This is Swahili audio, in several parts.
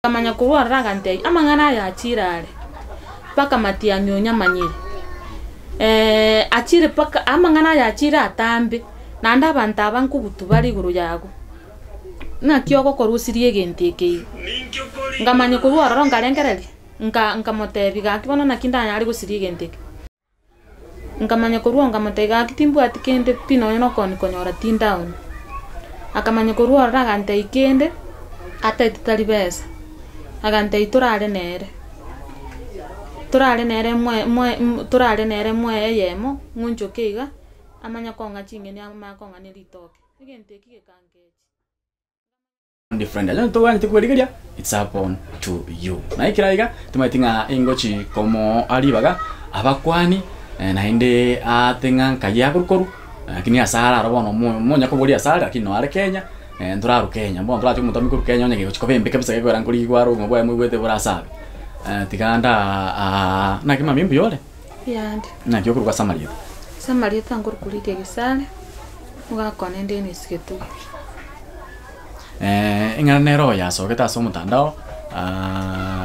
Kamanya kurwara gante amangana ya chirare paka matianyo nyamanyire achire paka amangana ya chira atambe nanda abantu abankubutu bari guru yago na kyogo korusirie genteke ngamanya kurwara ngarengereri ngamotebi gakibono nakindanya ari gusirie genteke ngamanya kurwara ngamotega kitimbu atikende pino no konyora tindown akamanya kurwara gante ikende ata itari besa agante iturare nere mwe yemo ngunjo keiga amanya konga chingeni amakonga ne litoke igente kigekangeje different ajo to wani tikurigeria it's upon to you na ikiraiga tumaitinga ingochi como alibaga abakwani na inde atenga kaya kurkoru lakini asara robono monya kuburia asara lakini no are Kenya nduraru Kenya mbo nduracho mutomi ku Kenya onye giko bembe kabisa gikora nguri gwaro ngobwa mwigwete burasabe tiganda na kima mimbi yole yandi na kyo kurwa Samaria tanguru kulike gisale mugakone ndeni siketu ingana nero ya so geta so mutandao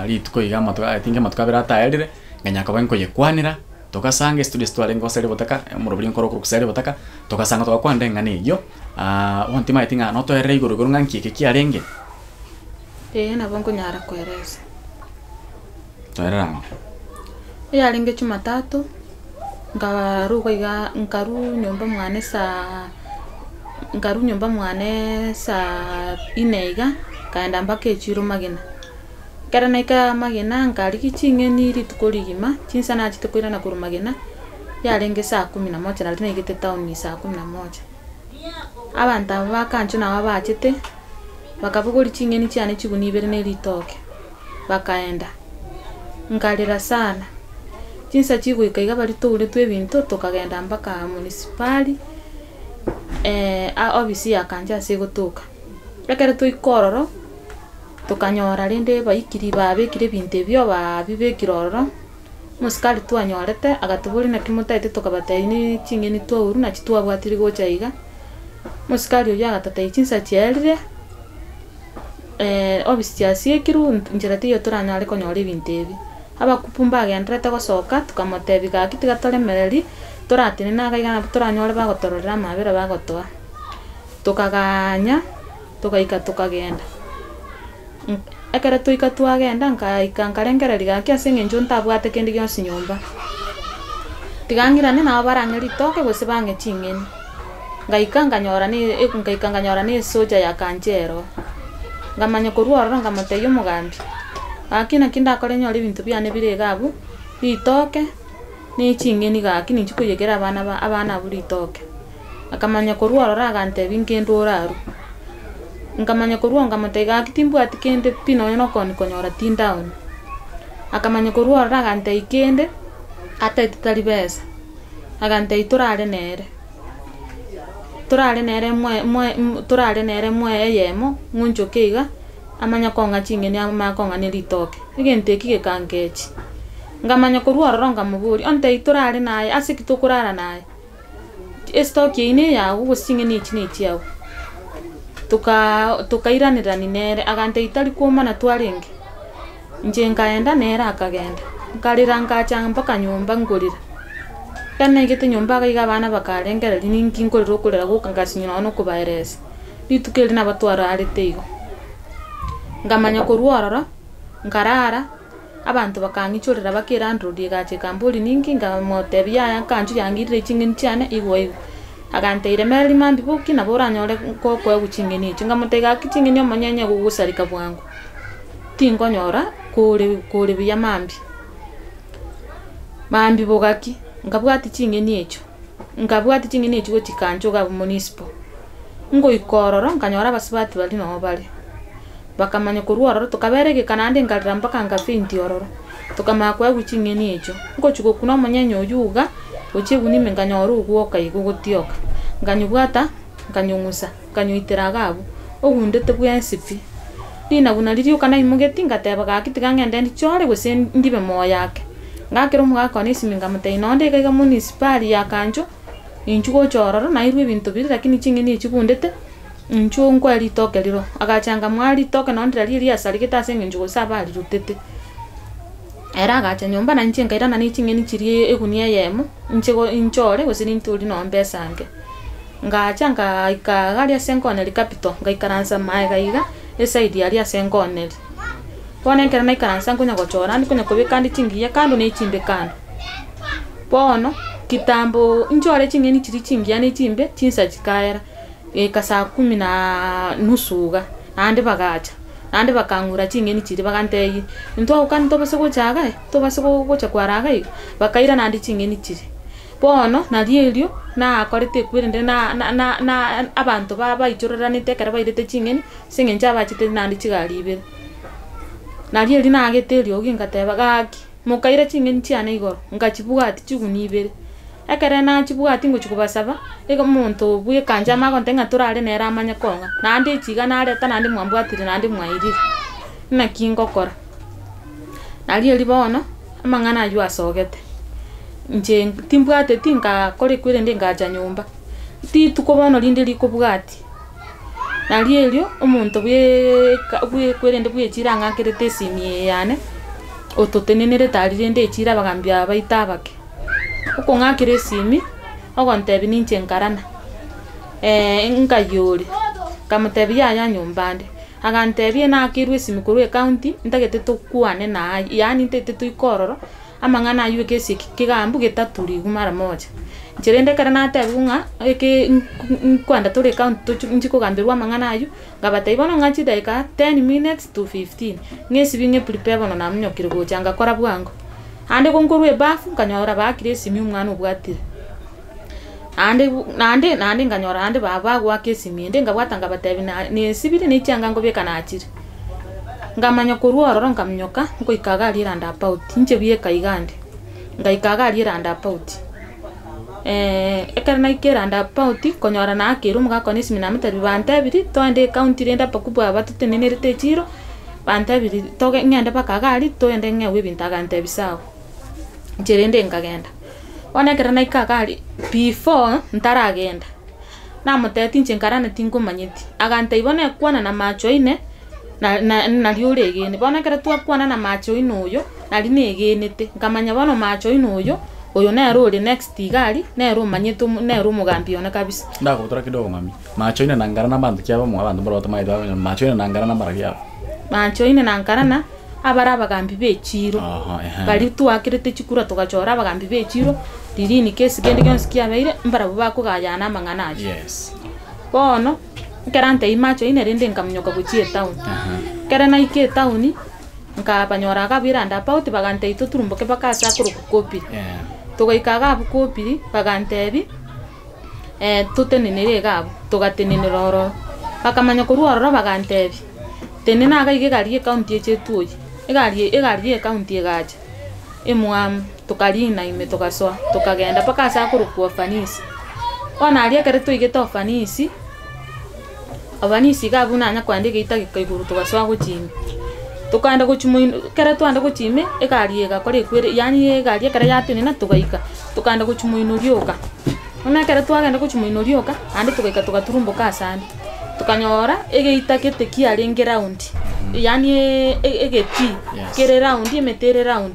lituko iga matuka tinga matuka birata elire nganya ka banko yekwanira tokasange studio stwale ngosere botaka murobiri nkoro kurusere botaka tokasanga tokwande ngane yo wanti maitinga noto ere iguru nganki kiarenge na banko nyara kwereza toeranga yaringe Jumatatu ngaru nyumba mwane sa ineiga kaenda mpaka echiro magina kera naika magina ngari kichingeni ritukorigima chinsa na chitokwira na kurumagina yarenge saa 11 na tinegete town ni saa 11 abantu bakancho na babachete bakabugori chingeni cyane chigunibere ne ritoke bakaenda ngalira sana chinsa chigwikaiga bari tore twebintu tukagenda mpaka municipali obisi yakanja segotoka rekere tuikororo tukanyora rende baikiri babekire binte byo babibekiroro musikali twanyorete agatuburi na kimutaite tukabataini chingeni twuru na chitwabwatiri gochaiga musikali uya agatatai chinsa cyerire obisi yasiekiru njirati yo turanyare konyora ibinte bi abakupumba agendrete gosoka tukamotebi gakiti gatoremereri turatine nagaigana turanyore bagotororera mabera bagotoa tukaganya tukaika tukagenda ekere tuika tuagenda nkarengereri gaki asenge njo ntabwate kendi gyonsi nyumba tigangirane na barangeri toke gose bange chingeni ngaikanganyora ni soja ya kanjero ngamanya kurwara ngamoteyo mugambi akina kinda kore nyori bintu byane biregabu bitoke ni chingeni gaki ni chikuyegera abana buritoke akamanya kurwara agante binkendo raru ngamanya kurwa ngamatega kitimbu atikende pino no konyora tindown akamanya kurwara agante ikende ata itari besa agante iturare nere mwe yemo ngunjo keiga amanya konga chingeni amakonga ne litoke igente kigekangeji ngamanya kurwara ngamuburi onte iturare naye asikitukurara naye estoki ine ya ugusingeni ichi yawo tukairanira ni nere agante itari kuma na twarenge nje ngaenda nera akagenda nkarira ngacha mpaka nyumba ngurira kana igete nyumba gaiga bana bakarengera ninki ngurira kurira gukangasinyina no kubairesa bitukeli na batwara ariteigo ngamanya kurwara ngarara abantu bakangichurira bakira androdi gache kambuli ninki ngamotebya yakanju yangirire chingeni cyane igwo agante iremeri mambi buki na boranyore kokwe guchingeni chingamotega kichingeni omanyanya gugusarika bwangu tingonyora kure biya mambi bogaki ngabwati chingeni echo gochikanjo ga municipal ngo ikororo nganyora basibati bali no bali bakamanya kurwara tukaberege kanande ngarira mpaka ngafindi ororo tukamakwa guchingeni echo ngo chugo kuna omanyanya oyuga ochebuni menganyora uguoka igugutioka nganyubwata nganyungusa nganyuitiraga ogundete bwensipi dina buna lirio kana imugeti ngateba gakiti gangende ndichore gose ndibe moya yake ngakero mugako nisiminga mutainonde kaiga municipali yakanjo inchugo chororo na irwe bintu biri lakini chingeni chigundete nchungwa ritoke riro agachanga mwali toke no ndira riri asari kitase nginjugo saba rirutete era agacha nyumba na nchenga ira na ni chingeni chiri egunia yemo nchego inchore gusini nturi no mbesange ngacha ngaikaga senkone capital ngaikaransa mai gaiga esaidi ya senkone pone nkera na ikaransa kunya gochora ndi kunya kubikandi chingiya kando ne chimbe kando pono kitambo nchore chingeni chiri chingiya ne chimbe chinsa chikaera kasa 10:30 ande bagacha ande bakangura chingeni chiri bagantei ntwa ukanto basoko chaga to basoko gocha kwaraga bakaira nandi chingeni chiri pono na rielio na akorete kwirende na abantu baba ichororanite kare bairete chingeni singenja bachite nandi chigaribe na rieli na ageterio gingateba gaki mukaira chingeni chiane igoro ngachibuga ati chigunibere ekere na chibuga ati ngochikubasaba ego muntu buye kanja magontenga turare nera amanya konga nandi chiga nareta nandi mwambwatire nandi mwairire na kingo kora na rieli bono amangana ayu asogete nje timbwate tinga kore kwirende ngaja nyumba ti tukobono linde likobwati na rielio omuntu bwe kwirende bwe chiranga kerete simie yane ototenenere tarirende chira bagambya baitabake uko ngakire simi ogontebi ninche nkarana ngayori kamutebi ya nyumbande agantebi na akirwe simi kurwe county ndagete tukwane na yani ntete tuikororo amangana ayu kesi kigambu getaturi gumara moja njerende karana tabunga eke kwanda tore count njiko gambirwa amangana ayu ngabata ibono ngachi daika 10 minutes to 15 ngesi binge prepare bono namnyo kirgo changa kora bwango ande konkorwe bafu kanyora bakire simi umwana ubwatire ande nganyora ande baba gwake simi ende ngabwata ngabatabi ne sibiri ne cyanga ngo bekana akire ngamanya kuruororo nkamnyoka ngo ikaga liranda about nje biye kaigande ngaikaga liranda about ekarna ikiranda about konyora na akiru mugakoni simi namutabi bantabiri to ande county renda pakubwa abatutenenerete chiro bantabiri toge ngende pakagali to ende ngewe bintaga bisawo jerende ngagenda ona kerana ikagali before ntaragenda na muteti njengarana tingumanyiti aganta ibone kwana na macho ine na liuregene bona kera twakwana na macho ino uyo nali negenete ngamanya bono macho ino uyo na role next igali na ro manyeto na ro mugambi ona kabisa ndako tora kidogo mami macho ine nangara bantu kyaba mu abantu baro tamaida macho ine nangara na maragia macho ine nangara abara bagambi bechiro bali twakirete chikura tugachora bagambi bechiro dirini kesi gende gonskia baire mbara bubako gayana mangana yes bono kerante imacho ine rende nkamnyoka kuchie town kerana ike town nkabanyora kabiranda pauti bagante ito turumboke bakasa kuru kopi tugaikaga bukopi bagantebi tutenenere gabo tugatenenero bakamanya kuruoro bagantebi tenena agaige gari county echetuoyi egari county egacha emwam tukalina ime tukasoa tukagenda bakasa kuru kuofanisi ona ali kare tuigeta ofanisi abanisi gabuna anya kwandike itagika iguru tugasoa guchimi tukanda guchimo kare twanda guchime egari egakore kwere yani egari kare yatenena tugaika tukanda guchimo inurioka ona kare twagenda guchimo inurioka ande tugaika tugaturumbuka sana tukanyora egeitakete kiarenge round yani egeti kere round emetere round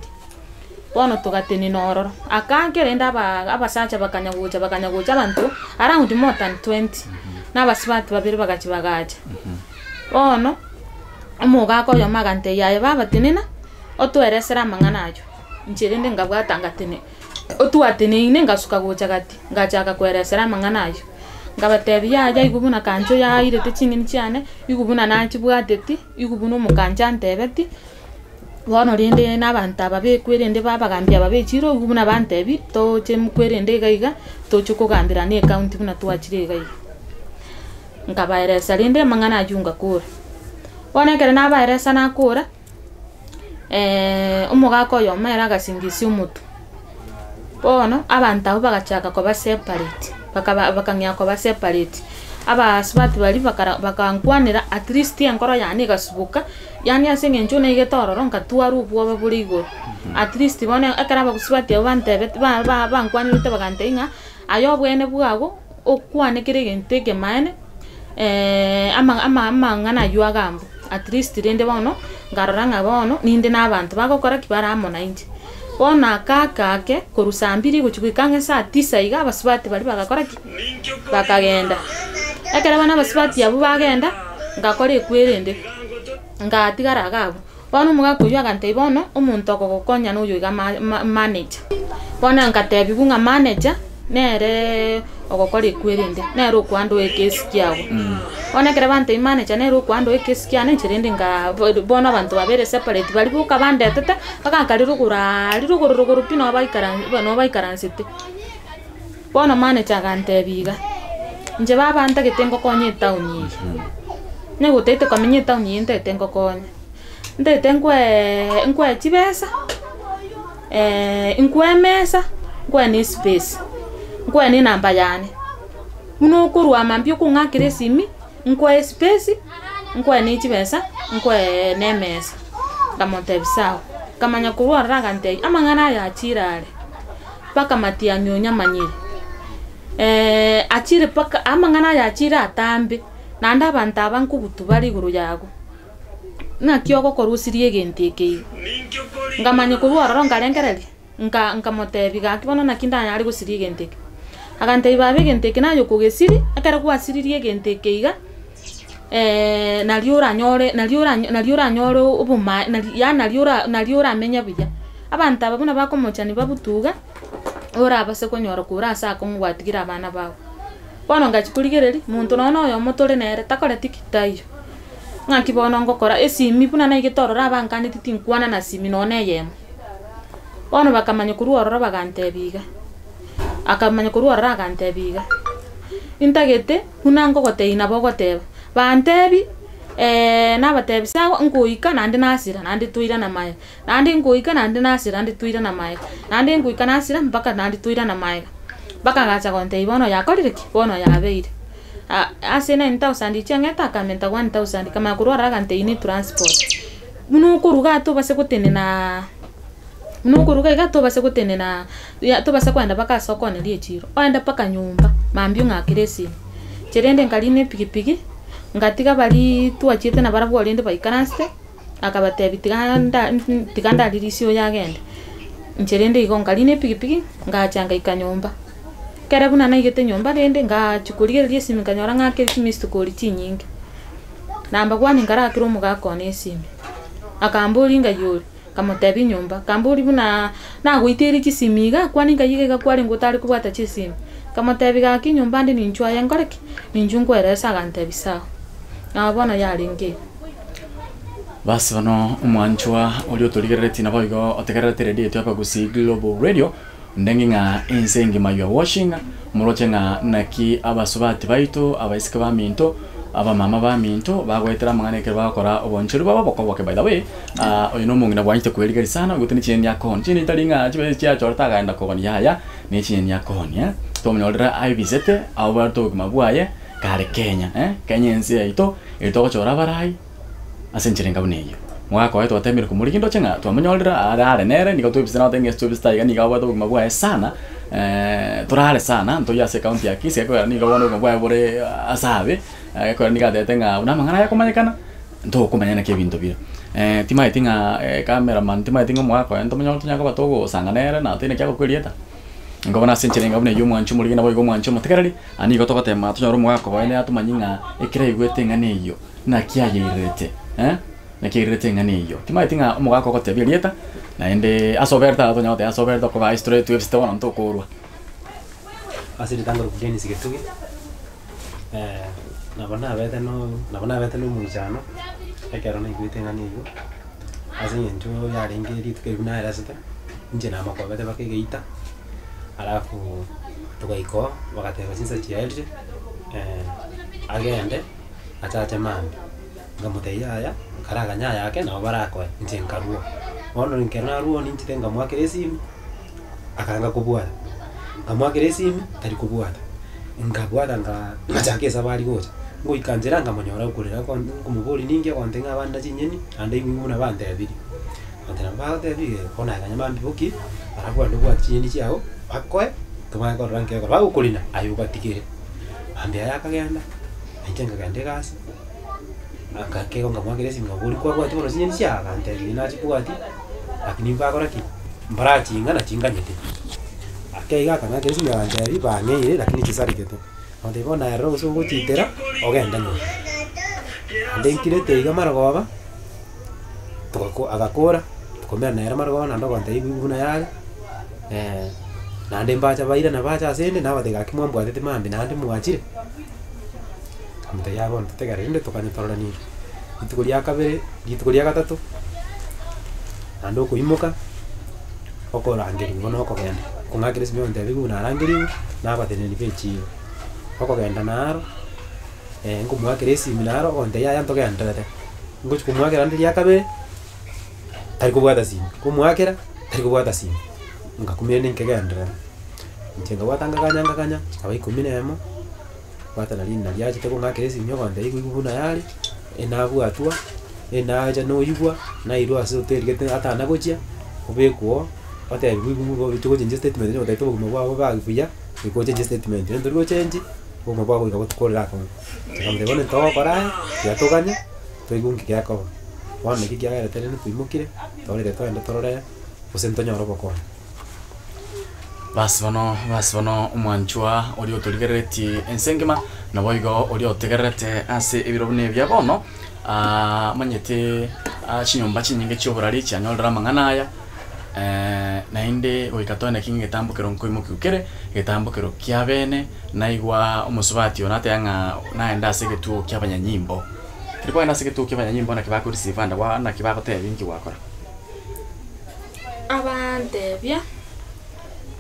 bono tugatenena ororo akangerenda abasacha bakanyagucha abantu around more than 20 nabasibati babiri bagachibagacha bono omuga ko yamagante yaye baba tenena otweresera mangana ayo ncherende ngabwatanga tene otwatene ine ngasuka gocha gati ngachaka kweresera mangana ayo ngabatebi yaje igubuna kanjo ya irete chingini cyane igubuna nakibwateti igubuna mukanja ntebeti bono rende n'abantu ababekwerende babagambya babechiro igubuna bantebi to chemukwerende gaiga to chukugambira ne account buna twachire gaiga ngabaeresa rende mangana ajunga kura bona kere nabaeresa nakura umugako yomera gasingisi umutu bono abantu abo bagachaka ko ba separate bakanya ko ba separate aba swati bali bakankwanira at least yankoro yani gasubuka yani asenge nchone igetororo nkatwaru bwo buligo at least bona akara baguswati abantebe bankwanira te baganteinga ayo bwene bwago okwane kire gente ke mane ama ngana yua gambo at least rende bono ngaroranga bono ninde n'abantu bagokora kibara amona inje bona kakake korusambiri guchikuikange saa 9 iga abasubati bari bagakora bakagenda ekera bana abasubati abo bagenda ngakora ekwerende ngatigara gabo bono mugako yua gante bono omuntu okogokonya no yoiga manager bona ngatebi bunga manager nere ogokora ekwerende nero kwando ekesi kiago bona kera bante manager nero kwando ekesi kiane ncherende nga bona abantu babere separate bali buka bandetete bakakaliruguru pino baikaransite bona manager gantebiga nje babanta getengo konye town yi ne gutete kamenye town yi ndete ngokonye ndete nkwe chibesa nkwe mesa nkwe ni space nkwe ni namba yane uno kurwa mambyo kungakire simi nkwe space nkwe ni chibesa nkwe ne mesa kamonte bisao kamanya kurwa ragante amangana ya chirare paka matia nyonya manyiri achire paka amangana ya chira atambe nanda abantu abankubutu bari guru yago na kioko korusirie genteke ngamanya kurwa rongarengereri nka motebi gakibono nakinda yari gusirie genteke agante ibabe genteke nayo kugesiri akara kwasiririe genteke iga naliura nyore ubuma naliura menya biya abantu ababona bakomochani babutuga ora abase konyora kura asa kongwatigira abana bawo bono ngachikurigereri muntu nono yo motore nere takore tikitayo ngakibono ngokora esimi buna na igitorora abankani titinkwana na simi none yemo bono bakamanya kuruorora bagantebiga akamanya kuruorora agantebiga intagete hunango goteina bogoteba bantebi nabatebi sawa nguika nandi nasira nandi tuira na maya nandi nguika nandi nasira nandi tuira na maya nandi nguika nasira mpaka nandi tuira na maya baka gacha gonte ibono yakoririki bono yabeire asena 1000 changeta kamenta 1000 kama kurora gante ini transport muno kuruga to base kutenena muno kuruga gato base kutenena ya to base kwenda baka soko ne liechiro oenda paka nyumba mambyo ngakiresi cherende ngaline pikipiki ngatiga bali tuachite na barabu olinde baikanaste akabatebi tiganda lirisio yagende ncherende igo ngaline pikipiki ngachanga ikanyumba kera buna na igete nyumba rende ngachukurie riesimi kanyora ngake simistu koli chinyingi namba kwani ngara kiro mugako nesimi akambuli ngayuri kamotebi nyumba kambuli buna na guitiri kisimiga kwani ngayige gakwari ngutari kubata chisimi kamotebi gaki nyumba ndi ninchwa yangoreki ninjungweresa gantebi sawa abona yaringe basi bano umwanchwa olio toligereti na boigo otegerete radio tu hapa kusi Global Radio ndengi nga insengi mayo washing muroche nga naki abasubati baito abaisika ba minto aba mama ba minto bagwetera mangane ke bakora obonchiru baba bokoboke by the way oyo no mungina bwanyite kueligeri sana gutini chini yakon chini talinga chibe chia chorta gaenda koboni yaya ni chini yakon ya to mnyolera ibizete abarto mabwaye kare Kenya Kenya ensi yaito itoko chora barai asenchirenga buneyo mwako wetu watemire kumurikindo chenga twamanyolera ara nere niko tubisana tenge tubista iga niga wato mabwaye sana turale sana nto yase county ya Kisii ko niga wono mabwaye bore asabe ko niga detenga una mangana ya kumanyikana nto kumanyana ke bintu bira timai tinga cameraman timai tinga mwako ento manyolera nyako batogo sanganere na tene kyako kwelieta ngobona senchirenga bune yumwanchu murigina boy gomwanchu mutekerari ani goto gotema tunyoro mwako bane atumanyinga ekire igwete ngane iyo na kiayirete na kirete ngane iyo timai tinga umugako gotebia lieta na ende asoberta atonyote asoberta ko ba straight to stone onto korwa asiri tangoro kugeni sigetugi nabona bete no munjano ekero na igwete ngane iyo asinyenjo yarengeri tukebina erasita nje na makobete bakegeita alafu tukaiko wakateba sinsa chielje agende achache mambi ngamuteya aya karaga nya yake na barako nje nkaruo ono nkena ruo ninchite ngamwakire simu akanga kubwata ngamwakire simu tari kubwata ngabwata ngachake sabari gocha ngo ikanjera ngamonyora kurira kwa kumubuli ninge kwantenga abanda chinyeni ande nguna bande abiri antena baate abiri kona kanyama mbibuki arabwa ndo kwa chinyeni chao akoe kama ko ranke ko ba ukulina ayuka tikire ambia yakagenda Naichenga kande kasi. Akakeko ngamwakire simu ngaburi kwa kwati bono sinye cia kanteri na chibwati. Lakini mbakora ki mbara chinga na chinga nyete. Akeiga kana kesi simu kanteri bangeire lakini chisarikete. Onde bona ero so guchitera ogenda nyo. Ndenkire teiga maragoba. Toko agakora. Tukomera na era maragoba na ndo kanteri buna yale. Nande mbacha baira na bacha asende na batega kimwambwa tete mambi nande muachire. Kamute yabo ntutegarinde tukanyitororani. Itukuria kabere, itukuria gatatu. Nando kuimuka. Okorangeri ngono okogenda. Kungakire sibyo ndebigu na rangeri na batene ni pechi. Okogenda naro. Ngumwakire siminaro onde ya ntogenda tete. Ngochi kumwakira ndiri yakabere. Tari kubwata simu. Kumwakira tari kubwata simu. Ngakumene nkegendera. Ntenga watanga kanya abai 11 wata na lini na yaje teko ngakire simyo kwanda igubuna yali enabu atua enaja no yigwa na iru ase hotel gete ata nagochia ubekuo wata igubungo bituko change statement no taito kuma kwa bagifuya iko change statement ndo ro change kuma kwa ko tukorera ko ngamde bone to kora ya tokanya to igungi kyako wana kikiagera tele no tuimukire tore to ndo torore usentonya roboko. Basi bono umwanchwa ori oturigereti ensengema na boigo ori otegerete ase ebirobune bya bono manyete chinyomba chinyinge chioborari chanyolra manganaya nainde oikatone kinge getambukero nkoimukukere getambukero kiabene naigwa omusubati onate anga naenda ase getuo kiabanyanyimbo kiriko enda ase getuo kiabanyanyimbo na kibako risivanda wa na kibako tebinki wakora abandebya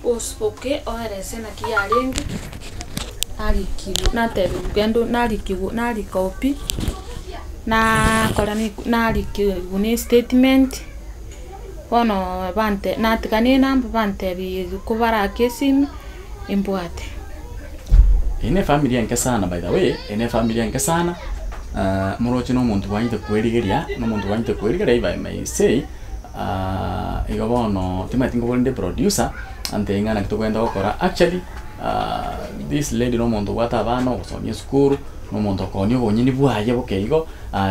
Uspoke oherese na kialengi narikigu natebugendo narikopi na korani narikigu ni statement ono bante natikane namba bante bi kubara kesim imbwate. Ine familia nke sana by the way ine familia nke sana murochi no muntu wanyite kwerigeria no muntu wanyite kwerigeria iba may say igabono timatingo bonde producer ante ngana kitogenda okora actually this lady no muntu wata abana osomye skuru no muntu konyo bonyini bwaye bokeigo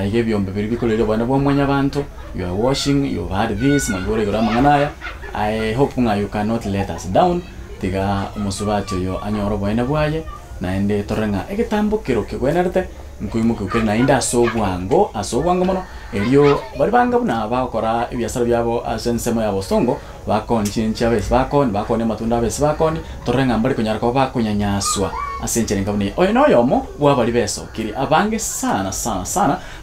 ige byombe biri bikolere bwana bwamwanya abantu you are washing you have had this magore gora manganaya I hope you cannot let us down tiga umusubacho yo anyoro bwana bwaye naende torenga egetambo kero kegwenarte nkuimuke na inda asobwango mono elio bari banga buna bakora ebyasara byabo asensemo yabo songo bakonchincha bes bakone matunda bes bakoni torenga mbari kunyara ko bakunyanyaswa asenchere ngabuni oyo no yomo bwabari beso kiri abange sana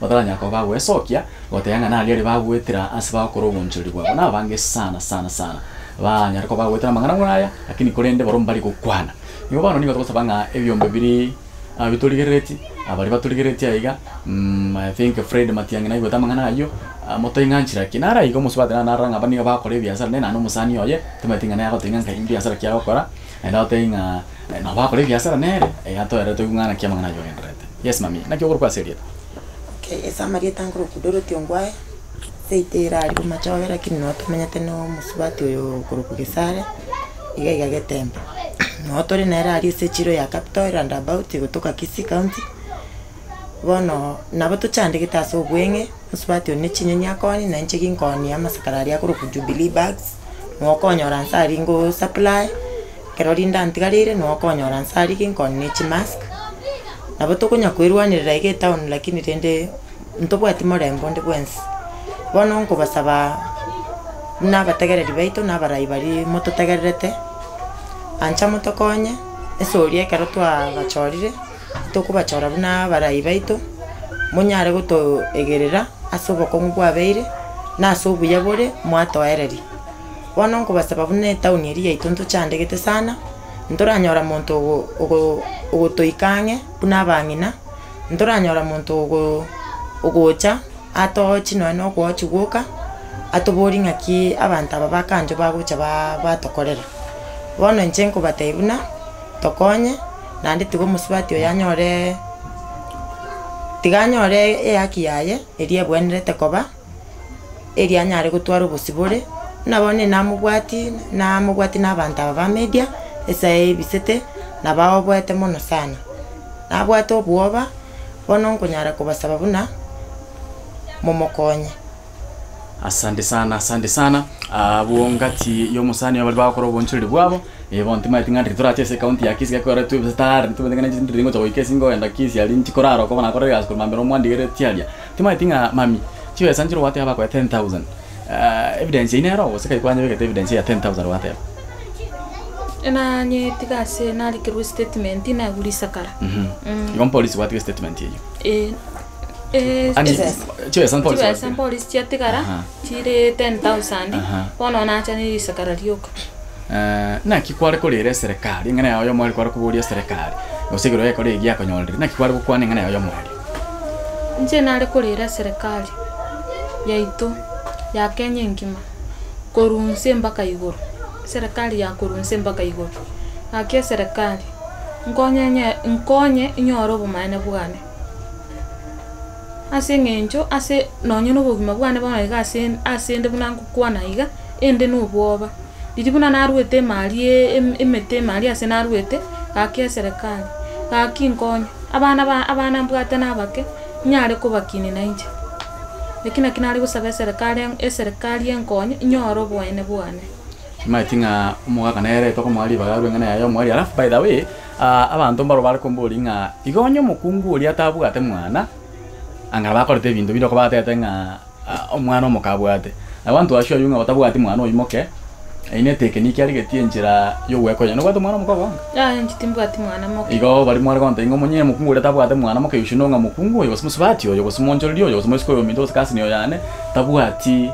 bataranya ko bagwesokia goteyanga na ali bagwetira asibakoro bunchuri bwabo na abange sana banyara ko bagwetira mangana ngaya lakini korende barombari gukwana nibo bano nigo tokosabanga ebyombe biri biturigereti abari baturigereti aiga I think Fred Matiang'i na igota mangana ayo moto inganchira kinara igo musubadana naranga baniga bakore biasara nena no musani oye tumetinga na gotinga ngai biasara kya gokora enda otinga na bakore biasara nere ato era to ngana kya mangana yo enrete. Yes mami na kyo gorpa seria okay esa maria tangro kudoro tiongwae seitera ari kumachawera kinno tumenyete no musubati oyo kuruku gisare iga getembe no tore nera ari sechiro ya capital roundabout gotoka Kisii County bono nabo tuchandikita ase obwenge musubati one chinyenya koni na nchiki nkoni ya masakarari ya kuruku Jubilee bags nwokonyora nsari ngo supply kerorinda antigarire nwokonyora nsari kinkoni ne chimask nabo tukunya kwirwanirira ige town lakini rende ntobwati morembo ndi bwensi bono nko basaba na bategereri baito na barayi bari mototegererete ancha motokonye esorie kero twa bachorire tukubachora buna barayi baito munyare guto egerera asoboko ngwabeire na asobu yabore mwatoereri bono nko basaba bune town eri yaito ntuchandegete sana ntoranyora muntu ogotoikange buna bangina ntoranyora muntu ogocha atochi no gwochiguka atobori ngaki abantu aba bakanjo bagucha batokorera bono nchenko bataibuna tokonye nandi tigo musubati oyanyore tiganyore eyaki yaye erie bwenrete koba erie anyare gutwara obusibore nabone namubwati n'abantu aba media esa ebisete nabawobwete mono sana nabwate obwoba bono nkonyara kubasaba buna momokonye. Asante sana buongati yo musani abali bakoro bonchuri bwabo bonti mai tinga nditora chese county ya Kisii kwa tu star tu ndengana ndingo to ikesi ngo enda Kisii ali ntikoraro ko bana kore gas ko mambero mwandigere tialia timai tinga mami chiwe sanjiro wate aba kwa 10,000 evidence inero wasika kwanya weke evidence ya 10,000 wate ena nye tikase na likiru statement ina gulisa kara yon police wate statement yeyo ani chiwe san police chiatikara chire 10,000 bono na chani sakara rioka na kikware kurire serikali ngana yayo mwali kware kuburia serikali usigiro yeko rigi yakonyolire na kikware gukwane ngana yayo mwali nje nare kurira serikali yaitu ya Kenya ngima korunse mpaka iguru serikali ya korunse mpaka iguru akia serikali nkonye inyoro bumaine bwane ase ngenjo ase nonyo no bugima bwane bwana ase ende bunangu kwana iga ende no bwoba ndibuna naruete mali emete mali ase naruete akia serikali aki nkonye abana mbwate nabake nyare kubakini nainje lekina kinari gusaba serikali enkonye nyoro bwane maitinga umuga kana ere to komali bagarwe ngana yayo mwali alafu by the way abantu mbaro bari kombori nga igonyo mukungu uri atabwate mwana angara bakorete ibintu biro ko batete nga omwana omukabwate abantu asho yunga batabwate mwana oyimoke ine tekiniki ari getie njira yo gwekonya no bwate mwana omukabwa njitimbwate mwana moke igo bari mwari konta ingo munye mukungu uri atabwate mwana moke yushuno nga mukungu yo simusubati yo simonjolio yo simusko yo minto kasi niyo yane tabwati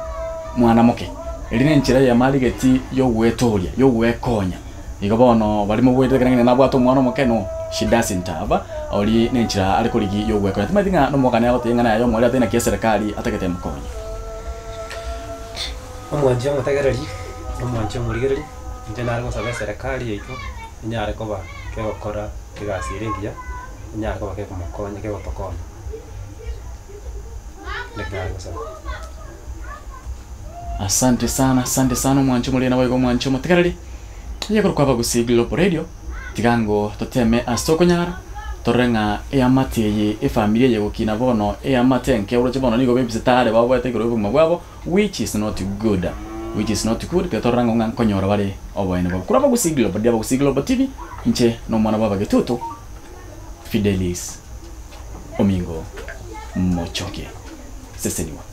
mwana moke erine njira ya mali geti yo gwetoria yo gwekonya igo bono bari mu bwete kana na bwato mwana moke no she doesn't have oli nenjira ari kurigi yo gwekonya timatinga no mokana yago tengana yayo mwali atena kia serikali atakete mukonya omwanjo mutagereri omwanjo murigereri nje nari gusaba serikali yaitu nyare ko ba ke gukora kigasiringia nyare ko ba ke kumukonya ke gotokona nekari gusaba. Asante sana mwancho mulena wego mwancho mutagereri yego kwa bagusi Global Radio tigango toteme asokonyara torenga eamateye efamilia yego kina bono eamatenke uroche bono nigo bebisitare babo bategero buguma bwabo which is not good torenga ngan konyora bale oboene babo kura bagusi Global TV nche no mwana baba getuto Fidelis Omingo Mochoke seseniwa.